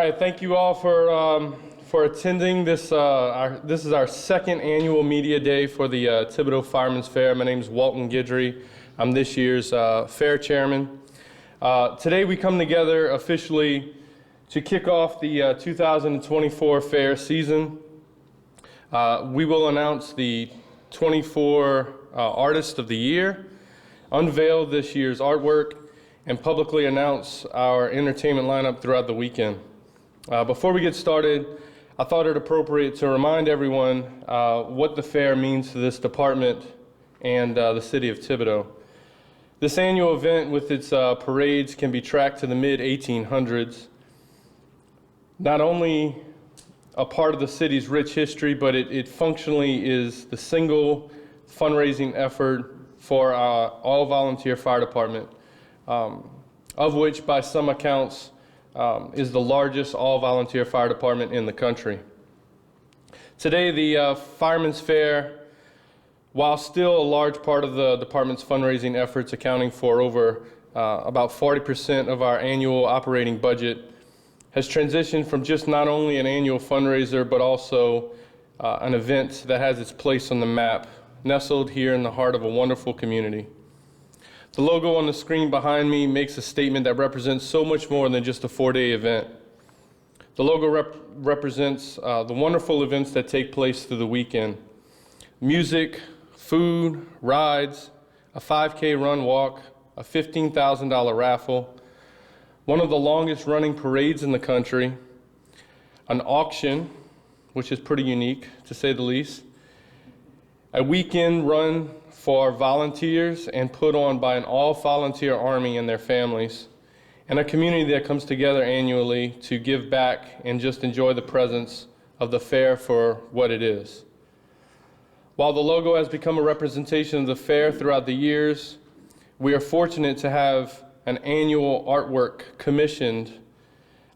right, thank you all for attending this. This is our second annual media day for the Thibodaux Firemen's Fair. My name is Walton Guidry. I'm this year's fair chairman. Today we come together officially to kick off the 2024 fair season. We will announce the 24 Artist of the Year, unveil this year's artwork, and publicly announce our entertainment lineup throughout the weekend. Before we get started, I thought it appropriate to remind everyone what the fair means to this department and the city of Thibodaux. This annual event with its parades can be tracked to the mid-1800s. Not only a part of the city's rich history, but it functionally is the single fundraising effort for our all-volunteer fire department, of which by some accounts is the largest all-volunteer fire department in the country. Today, the Firemen's Fair, while still a large part of the department's fundraising efforts, accounting for over about 40% of our annual operating budget, has transitioned from just not only an annual fundraiser, but also an event that has its place on the map, nestled here in the heart of a wonderful community. The logo on the screen behind me makes a statement that represents so much more than just a 4-day event. The logo represents the wonderful events that take place through the weekend. Music, food, rides, a 5K run walk, a $15,000 raffle, one of the longest running parades in the country, an auction, which is pretty unique to say the least, a weekend run for volunteers and put on by an all-volunteer army and their families, and a community that comes together annually to give back and just enjoy the presence of the fair for what it is. While the logo has become a representation of the fair throughout the years, we are fortunate to have an annual artwork commissioned,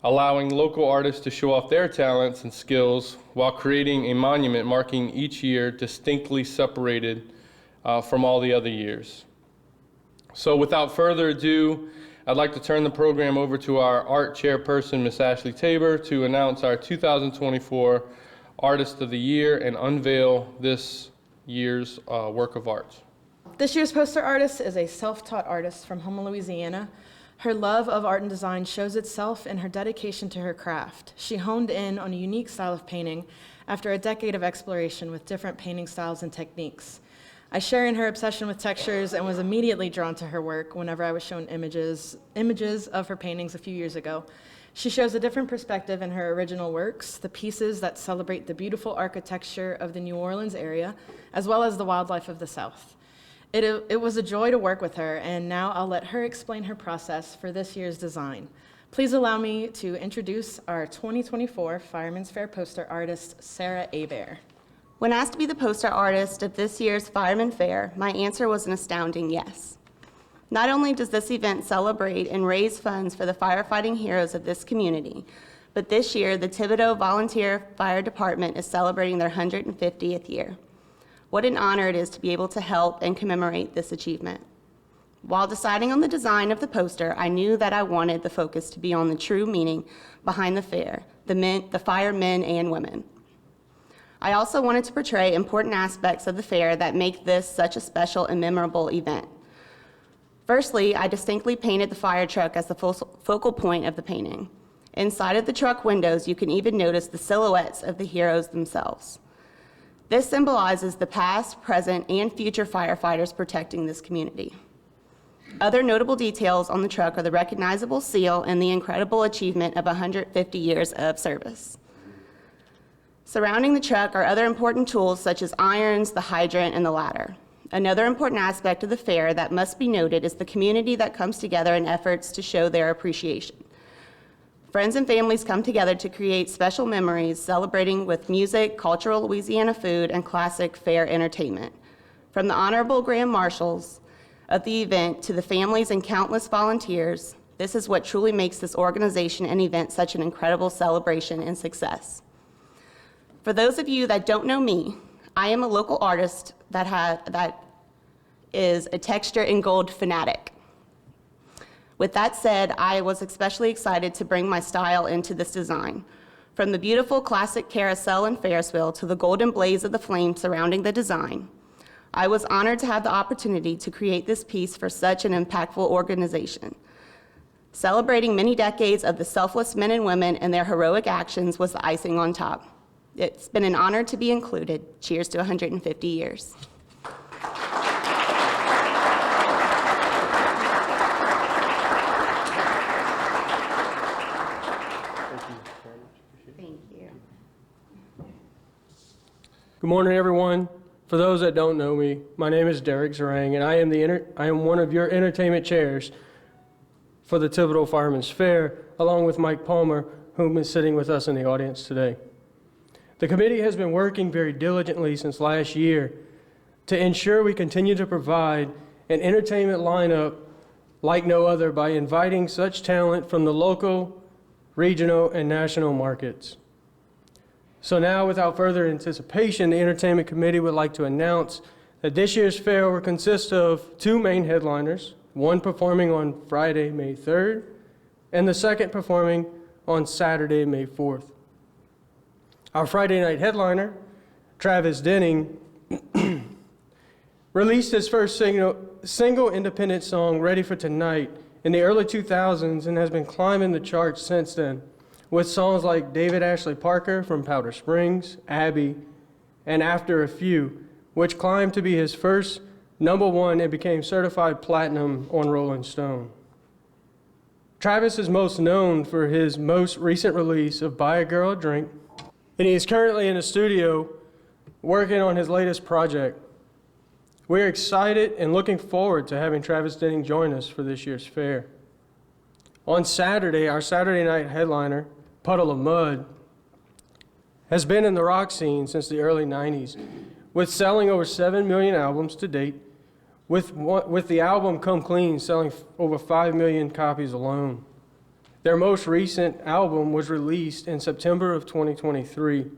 allowing local artists to show off their talents and skills while creating a monument marking each year distinctly separated from all the other years. So without further ado, I'd like to turn the program over to our art chairperson, Ms. Ashley Tabor, to announce our 2024 Artist of the Year and unveil this year's work of art. This year's poster artist is a self-taught artist from Houma, Louisiana. Her love of art and design shows itself in her dedication to her craft. She honed in on a unique style of painting after a decade of exploration with different painting styles and techniques. I share in her obsession with textures and was immediately drawn to her work whenever I was shown images of her paintings a few years ago. She shows a different perspective in her original works, the pieces that celebrate the beautiful architecture of the New Orleans area, as well as the wildlife of the South. It was a joy to work with her, and now I'll let her explain her process for this year's design. Please allow me to introduce our 2024 Firemen's Fair poster artist, Sarah Hebert. When asked to be the poster artist of this year's Fireman Fair, my answer was an astounding yes. Not only does this event celebrate and raise funds for the firefighting heroes of this community, but this year the Thibodaux Volunteer Fire Department is celebrating their 150th year. What an honor it is to be able to help and commemorate this achievement. While deciding on the design of the poster, I knew that I wanted the focus to be on the true meaning behind the fair, the firemen and women. I also wanted to portray important aspects of the fair that make this such a special and memorable event. Firstly, I distinctly painted the fire truck as the focal point of the painting. Inside of the truck windows, you can even notice the silhouettes of the heroes themselves. This symbolizes the past, present, and future firefighters protecting this community. Other notable details on the truck are the recognizable seal and the incredible achievement of 150 years of service. Surrounding the truck are other important tools such as irons, the hydrant, and the ladder. Another important aspect of the fair that must be noted is the community that comes together in efforts to show their appreciation. Friends and families come together to create special memories, celebrating with music, cultural Louisiana food, and classic fair entertainment. From the Honorable Grand Marshals of the event to the families and countless volunteers, this is what truly makes this organization and event such an incredible celebration and success. For those of you that don't know me, I am a local artist that is a texture and gold fanatic. With that said, I was especially excited to bring my style into this design. From the beautiful classic carousel and Ferris wheel to the golden blaze of the flame surrounding the design, I was honored to have the opportunity to create this piece for such an impactful organization. Celebrating many decades of the selfless men and women and their heroic actions was the icing on top. It's been an honor to be included. Cheers to 150 years. Thank you. Good morning, everyone. For those that don't know me, my name is Derek Zarang, and I am one of your entertainment chairs for the Thibodaux Firemen's Fair, along with Mike Palmer, whom is sitting with us in the audience today. The committee has been working very diligently since last year to ensure we continue to provide an entertainment lineup like no other by inviting such talent from the local, regional, and national markets. So now, without further anticipation, the Entertainment Committee would like to announce that this year's fair will consist of two main headliners, one performing on Friday, May 3rd, and the second performing on Saturday, May 4th. Our Friday night headliner, Travis Denning, released his first single independent song, Ready for Tonight, in the early 2000s and has been climbing the charts since then, with songs like David Ashley Parker from Powder Springs, Abby, and After a Few, which climbed to be his first #1 and became certified platinum on Rolling Stone. Travis is most known for his most recent release of Buy a Girl a Drink, and he is currently in the studio working on his latest project. We're excited and looking forward to having Travis Denning join us for this year's fair. On Saturday, our Saturday night headliner, Puddle of Mud, has been in the rock scene since the early 90s, with selling over 7 million albums to date, with the album Come Clean selling over 5 million copies alone. Their most recent album was released in September of 2023,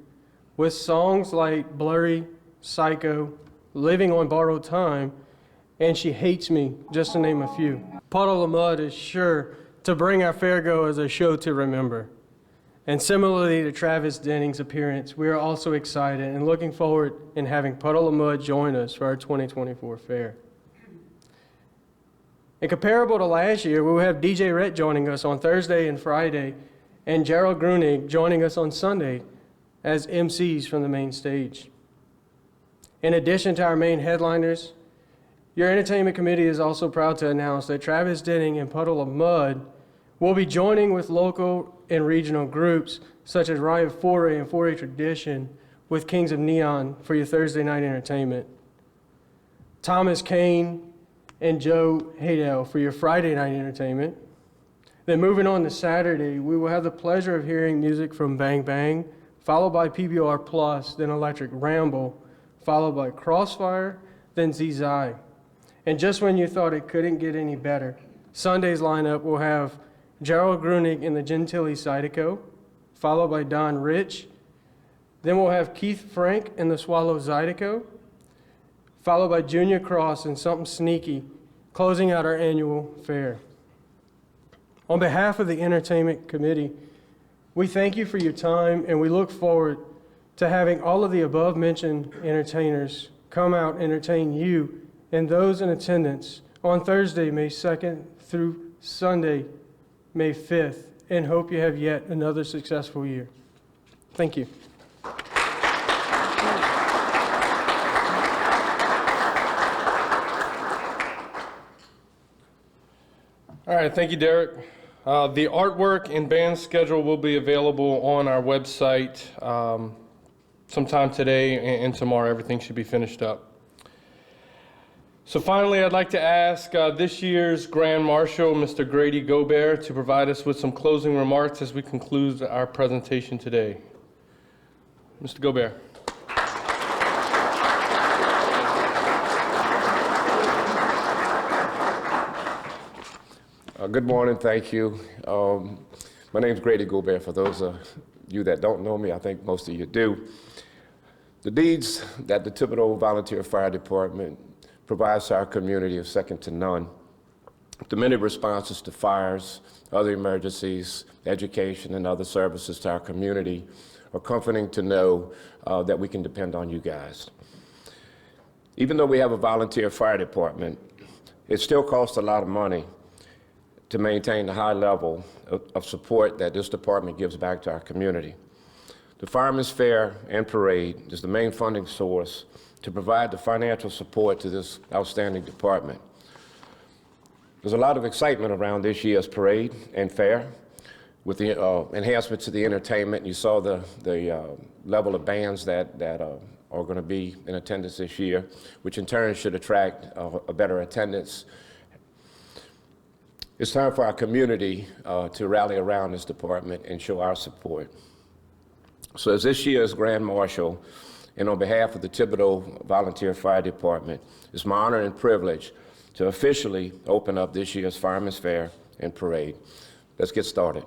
with songs like Blurry, Psycho, Living on Borrowed Time, and She Hates Me, just to name a few. Puddle of Mud is sure to bring our fairgoers a show to remember. And similarly to Travis Denning's appearance, we are also excited and looking forward in having Puddle of Mud join us for our 2024 fair. And comparable to last year, we will have DJ Rhett joining us on Thursday and Friday, and Gerald Grunig joining us on Sunday as MCs from the main stage. In addition to our main headliners, your entertainment committee is also proud to announce that Travis Denning and Puddle of Mud will be joining with local and regional groups such as Riot Foray and Foray Tradition with Kings of Neon for your Thursday night entertainment, Thomas Kane and Joe Haydell for your Friday night entertainment. Then moving on to Saturday, we will have the pleasure of hearing music from Bang Bang, followed by PBR Plus, then Electric Ramble, followed by Crossfire, then Zizai. And just when you thought it couldn't get any better, Sunday's lineup will have Gerald Grunig and the Gentili Zydeco, followed by Don Rich. Then we'll have Keith Frank and the Swallow Zydeco, followed by Junior Cross and Something Sneaky, closing out our annual fair. On behalf of the Entertainment Committee, we thank you for your time, and we look forward to having all of the above-mentioned entertainers come out and entertain you and those in attendance on Thursday, May 2nd through Sunday, May 5th, and hope you have yet another successful year. Thank you. All right, thank you, Derek. The artwork and band schedule will be available on our website sometime today and tomorrow. Everything should be finished up. So finally, I'd like to ask this year's Grand Marshal, Mr. Grady Gobert, to provide us with some closing remarks as we conclude our presentation today. Mr. Gobert. Good morning, thank you. My name is Grady Gobert. For those of you that don't know me, I think most of you do. The needs that the Thibodaux Volunteer Fire Department provides to our community are second to none. the many responses to fires, other emergencies, education, and other services to our community are comforting to know that we can depend on you guys. Even though we have a volunteer fire department, it still costs a lot of money to maintain the high level of support that this department gives back to our community. The Firemen's Fair and Parade is the main funding source to provide the financial support to this outstanding department. There's a lot of excitement around this year's parade and fair with the enhancements to the entertainment. You saw the level of bands that are going to be in attendance this year, which in turn should attract a better attendance. It's time for our community to rally around this department and show our support. So as this year's Grand Marshal, and on behalf of the Thibodaux Volunteer Fire Department, it's my honor and privilege to officially open up this year's Firemen's Fair and Parade. Let's get started.